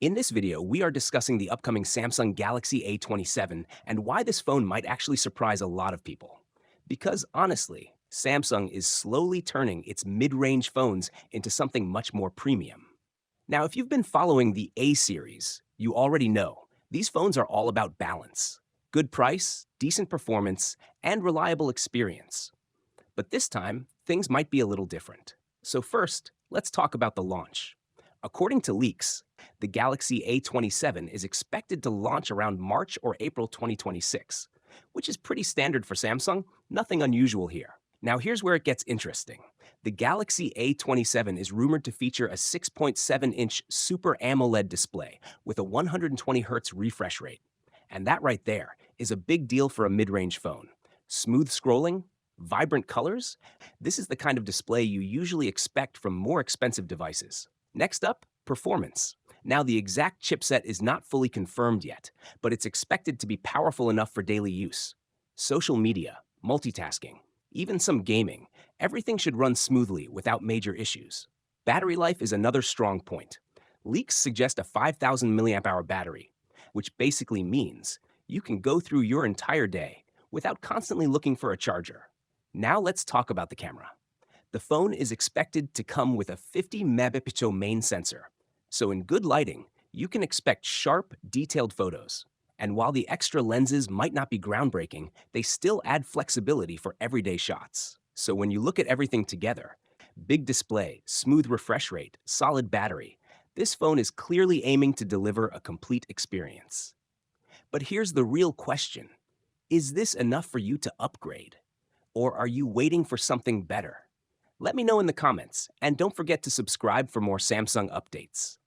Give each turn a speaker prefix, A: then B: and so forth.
A: In this video, we are discussing the upcoming Samsung Galaxy A27 and why this phone might actually surprise a lot of people. Because honestly, Samsung is slowly turning its mid-range phones into something much more premium. Now, if you've been following the A series, you already know these phones are all about balance. Good price, decent performance, and reliable experience. But this time, things might be a little different. So first, let's talk about the launch. According to leaks, the Galaxy A27 is expected to launch around March or April 2026, which is pretty standard for Samsung, nothing unusual here. Now here's where it gets interesting. The Galaxy A27 is rumored to feature a 6.7-inch Super AMOLED display with a 120Hz refresh rate. And that right there is a big deal for a mid-range phone. Smooth scrolling, vibrant colors, this is the kind of display you usually expect from more expensive devices. Next up, performance. Now, the exact chipset is not fully confirmed yet, but it's expected to be powerful enough for daily use. Social media, multitasking, even some gaming, everything should run smoothly without major issues. Battery life is another strong point. Leaks suggest a 5,000 milliamp hour battery, which basically means you can go through your entire day without constantly looking for a charger. Now let's talk about the camera. The phone is expected to come with a 50 megapixel main sensor, so in good lighting, you can expect sharp, detailed photos. And while the extra lenses might not be groundbreaking, they still add flexibility for everyday shots. So when you look at everything together, big display, smooth refresh rate, solid battery, this phone is clearly aiming to deliver a complete experience. But here's the real question. Is this enough for you to upgrade? Or are you waiting for something better? Let me know in the comments, and don't forget to subscribe for more Samsung updates.